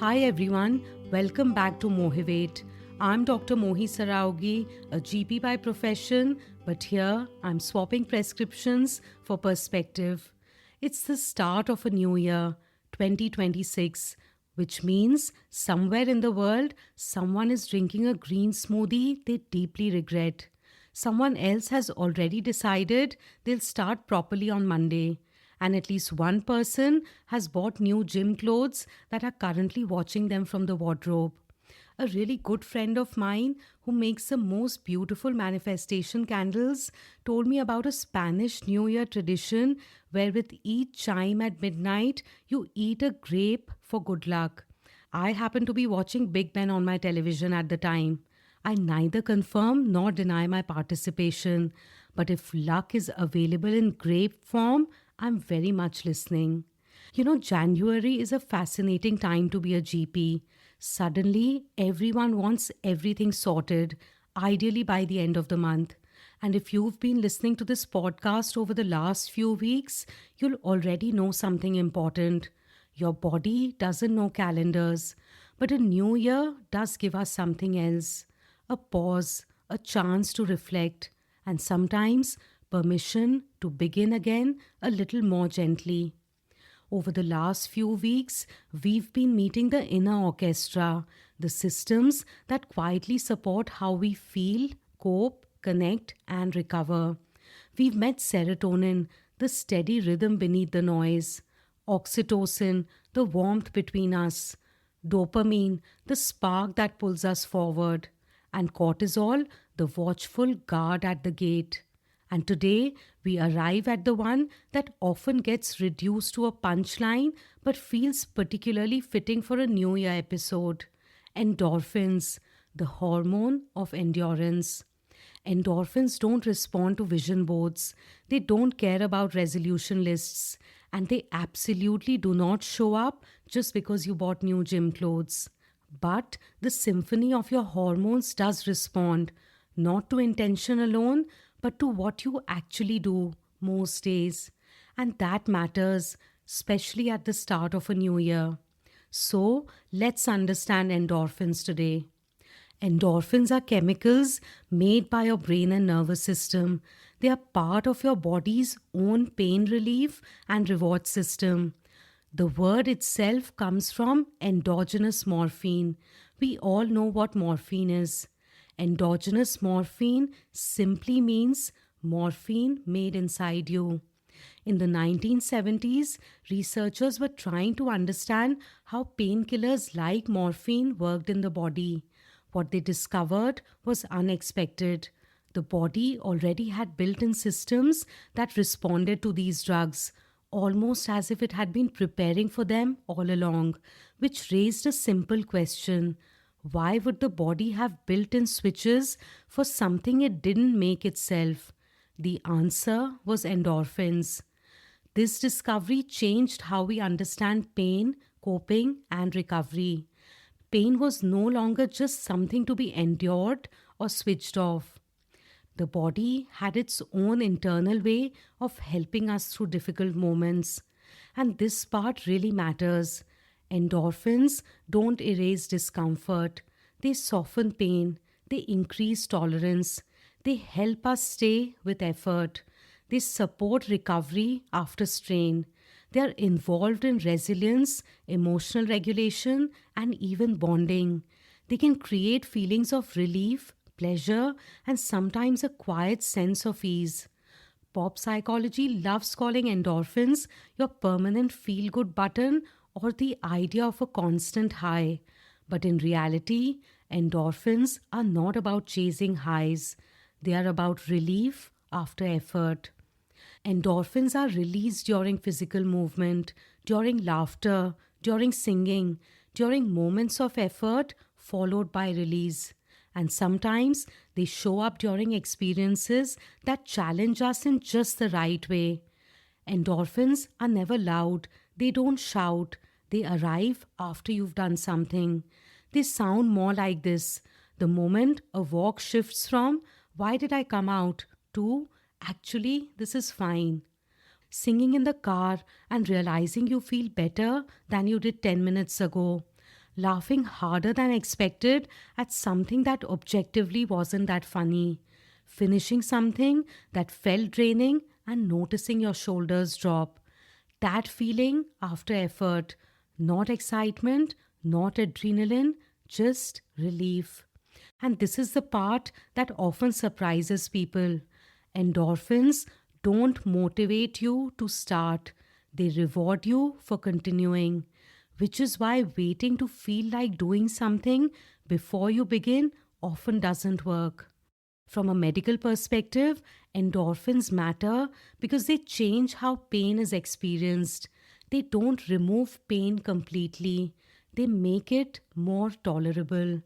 Hi everyone, welcome back to Motivate. I'm Dr. Mohi Saraugi, a GP by profession, but here I'm swapping prescriptions for perspective. It's the start of a new year, 2026, which means somewhere in the world, someone is drinking a green smoothie they deeply regret. Someone else has already decided they'll start properly on Monday, and at least one person has bought new gym clothes that are currently watching them from the wardrobe. A really good friend of mine who makes the most beautiful manifestation candles told me about a Spanish New Year tradition where, with each chime at midnight, you eat a grape for good luck. I happened to be watching Big Ben on my television at the time. I neither confirm nor deny my participation, but if luck is available in grape form, I'm very much listening. January is a fascinating time to be a GP. Suddenly, everyone wants everything sorted, ideally by the end of the month. And if you've been listening to this podcast over the last few weeks, you'll already know something important. Your body doesn't know calendars, but a new year does give us something else, a pause, a chance to reflect, and sometimes permission to begin again a little more gently. Over the last few weeks, we've been meeting the inner orchestra, the systems that quietly support how we feel, cope, connect, and recover. We've met serotonin, the steady rhythm beneath the noise, oxytocin, the warmth between us, dopamine, the spark that pulls us forward, and cortisol, the watchful guard at the gate. And today, we arrive at the one that often gets reduced to a punchline but feels particularly fitting for a New Year episode: endorphins, the hormone of endurance. Endorphins don't respond to vision boards, they don't care about resolution lists, and they absolutely do not show up just because you bought new gym clothes. But the symphony of your hormones does respond, not to intention alone, but to what you actually do most days. And that matters, especially at the start of a new year. So let's understand endorphins today. Endorphins are chemicals made by your brain and nervous system. They are part of your body's own pain relief and reward system. The word itself comes from endogenous morphine. We all know what morphine is. Endogenous morphine simply means morphine made inside you. In the 1970s, researchers were trying to understand how painkillers like morphine worked in the body. What they discovered was unexpected. The body already had built in systems that responded to these drugs, almost as if it had been preparing for them all along, which raised a simple question: why would the body have built in switches for something it didn't make itself? The answer was endorphins. This discovery changed how we understand pain, coping, and recovery. Pain was no longer just something to be endured or switched off. The body had its own internal way of helping us through difficult moments. And this part really matters. Endorphins don't erase discomfort, they soften pain, they increase tolerance, they help us stay with effort, they support recovery after strain. They are involved in resilience, emotional regulation, and even bonding. They can create feelings of relief, pleasure, and sometimes a quiet sense of ease. Pop psychology loves calling endorphins your permanent feel good button or the idea of a constant high. But in reality, endorphins are not about chasing highs, they are about relief after effort. Endorphins are released during physical movement, during laughter, during singing, during moments of effort followed by release. And sometimes they show up during experiences that challenge us in just the right way. Endorphins are never loud, they don't shout, they arrive after you've done something. They sound more like this: the moment a walk shifts from, "Why did I come out?" to, "Actually, this is fine." Singing in the car and realizing you feel better than you did 10 minutes ago. laughing harder than expected at something that objectively wasn't that funny, finishing something that felt draining and noticing your shoulders drop. That feeling after effort, not excitement, not adrenaline, just relief. And this is the part that often surprises people. Endorphins don't motivate you to start, they reward you for continuing, which is why waiting to feel like doing something before you begin often doesn't work. From a medical perspective, endorphins matter because they change how pain is experienced. They don't remove pain completely, they make it more tolerable.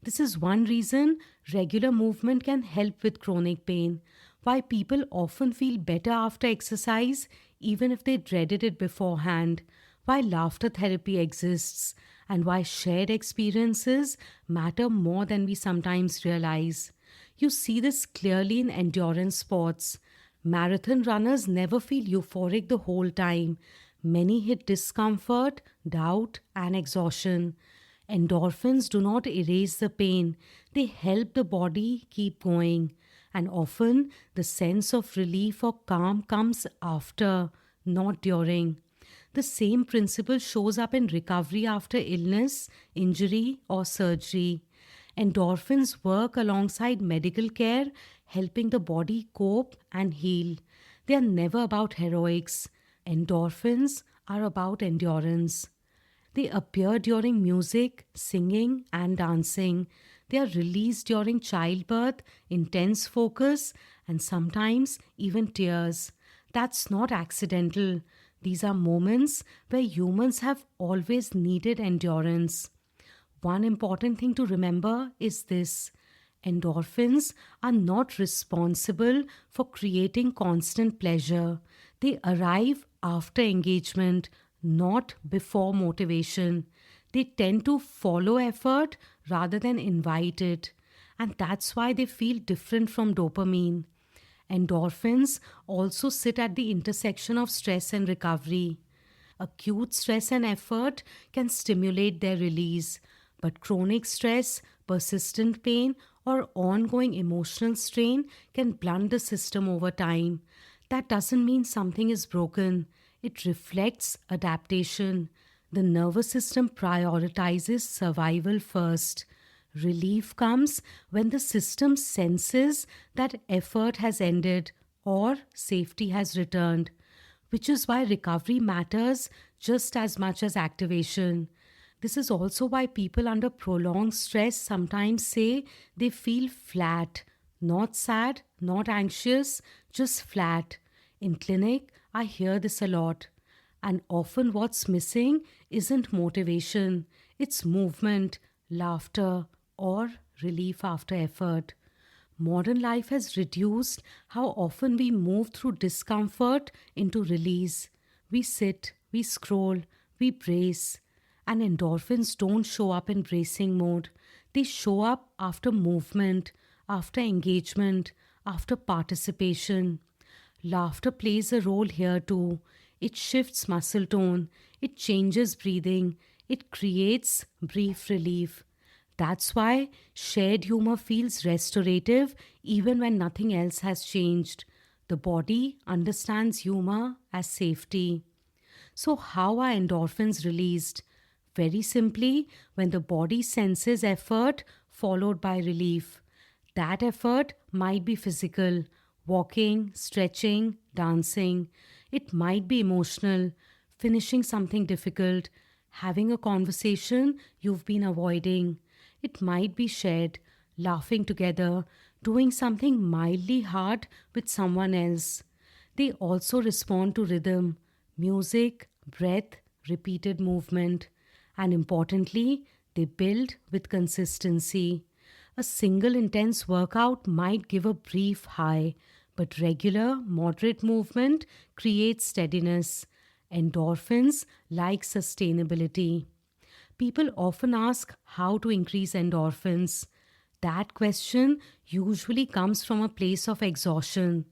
This is one reason regular movement can help with chronic pain, why people often feel better after exercise even if they dreaded it beforehand, why laughter therapy exists, and why shared experiences matter more than we sometimes realize. You see this clearly in endurance sports. Marathon runners never feel euphoric the whole time. Many hit discomfort, doubt, and exhaustion. Endorphins do not erase the pain, they help the body keep going. And often the sense of relief or calm comes after, not during. The same principle shows up in recovery after illness, injury, or surgery. Endorphins work alongside medical care, helping the body cope and heal. They are never about heroics. Endorphins are about endurance. They appear during music, singing, and dancing. They are released during childbirth, intense focus, and sometimes even tears. That's not accidental. These are moments where humans have always needed endurance. One important thing to remember is this: endorphins are not responsible for creating constant pleasure. They arrive after engagement, not before motivation. They tend to follow effort rather than invite it. And that's why they feel different from dopamine. Endorphins also sit at the intersection of stress and recovery. Acute stress and effort can stimulate their release, but chronic stress, persistent pain, or ongoing emotional strain can blunt the system over time. That doesn't mean something is broken, it reflects adaptation. The nervous system prioritizes survival first. Relief comes when the system senses that effort has ended or safety has returned, which is why recovery matters just as much as activation. This is also why people under prolonged stress sometimes say they feel flat, not sad, not anxious, just flat. In clinic, I hear this a lot. And often what's missing isn't motivation, it's movement, laughter, or relief after effort. Modern life has reduced how often we move through discomfort into release. We sit, we scroll, we brace. And endorphins don't show up in bracing mode. They show up after movement, after engagement, after participation. Laughter plays a role here too. It shifts muscle tone, it changes breathing, it creates brief relief. That's why shared humor feels restorative even when nothing else has changed. The body understands humor as safety. So, how are endorphins released? Very simply, when the body senses effort followed by relief. That effort might be physical, walking, stretching, dancing. It might be emotional, finishing something difficult, having a conversation you've been avoiding. It might be shared, laughing together, doing something mildly hard with someone else. They also respond to rhythm, music, breath, repeated movement. And importantly, they build with consistency. A single intense workout might give a brief high, but regular, moderate movement creates steadiness. Endorphins like sustainability. People often ask how to increase endorphins. That question usually comes from a place of exhaustion.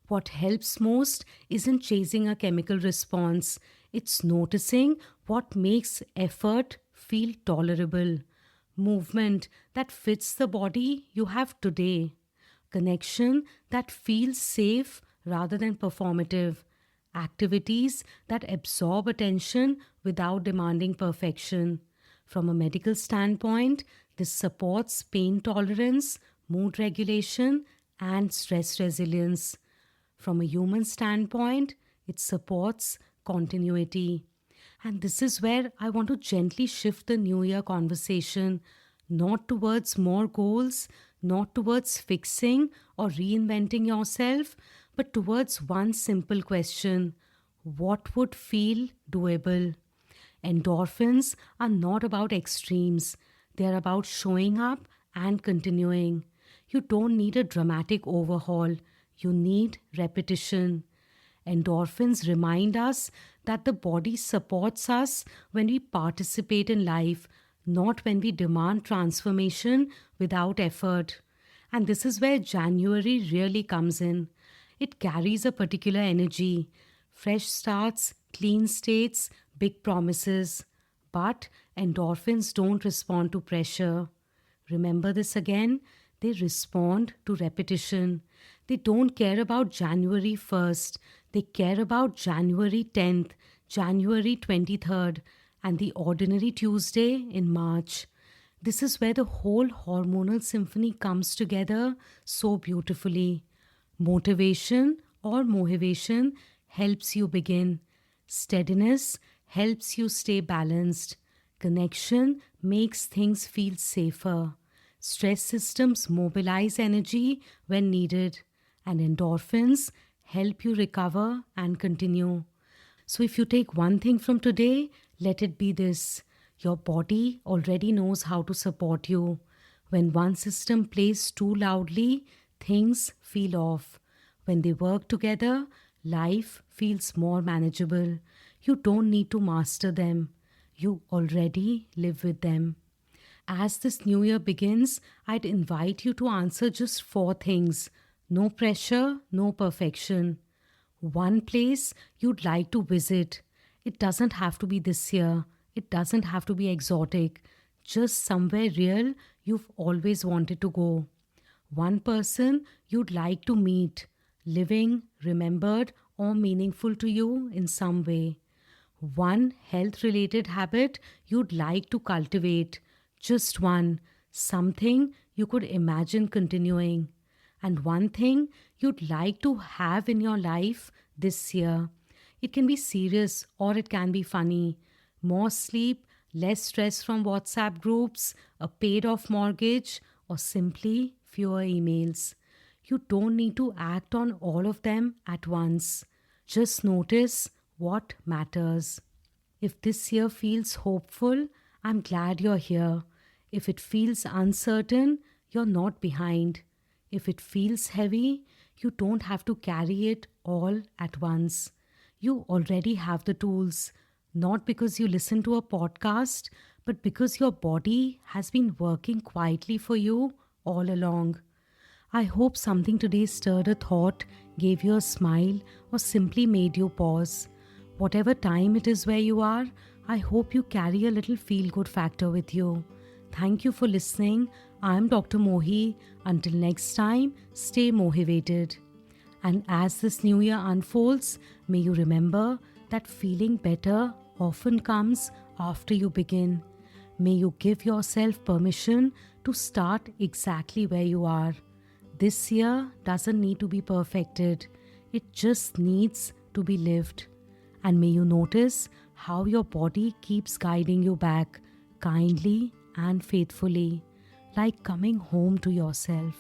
What helps most isn't chasing a chemical response, it's noticing what makes effort feel tolerable, movement that fits the body you have today, connection that feels safe rather than performative, activities that absorb attention without demanding perfection. From a medical standpoint, this supports pain tolerance, mood regulation, and stress resilience. From a human standpoint, it supports continuity. And this is where I want to gently shift the New Year conversation, not towards more goals, not towards fixing or reinventing yourself, but towards one simple question: what would feel doable? Endorphins are not about extremes, they are about showing up and continuing. You don't need a dramatic overhaul, you need repetition. Endorphins remind us that the body supports us when we participate in life, not when we demand transformation without effort. And this is where January really comes in. It carries a particular energy: fresh starts, clean states, big promises. But endorphins don't respond to pressure. Remember this again: they respond to repetition. They don't care about January 1st, they care about January 10th, January 23rd, and the ordinary Tuesday in March. This is where the whole hormonal symphony comes together so beautifully. Motivation or motivation helps you begin. Steadiness helps you stay balanced. Connection makes things feel safer. Stress systems mobilize energy when needed, and endorphins help you recover and continue. So, if you take one thing from today, let it be this: your body already knows how to support you. When one system plays too loudly, things feel off. When they work together, life feels more manageable. You don't need to master them, you already live with them. As this new year begins, I'd invite you to answer just four things. No pressure, no perfection. One place you'd like to visit. It doesn't have to be this year. It doesn't have to be exotic. Just somewhere real you've always wanted to go. One person you'd like to meet, living, remembered, or meaningful to you in some way. One health related habit you'd like to cultivate. Just one. Something you could imagine continuing. And one thing you'd like to have in your life this year. It can be serious or it can be funny. More sleep, less stress from WhatsApp groups, a paid off mortgage, or simply fewer emails. You don't need to act on all of them at once. Just notice what matters. If this year feels hopeful, I'm glad you're here. If it feels uncertain, you're not behind. If it feels heavy, you don't have to carry it all at once. You already have the tools, not because you listen to a podcast, but because your body has been working quietly for you all along. I hope something today stirred a thought, gave you a smile, or simply made you pause. Whatever time it is where you are, I hope you carry a little feel good factor with you. Thank you for listening. I'm Dr. Mohi. Until next time, stay motivated. And as this new year unfolds, may you remember that feeling better often comes after you begin. May you give yourself permission to start exactly where you are. This year doesn't need to be perfected. It just needs to be lived. And may you notice how your body keeps guiding you back, kindly and faithfully, like coming home to yourself.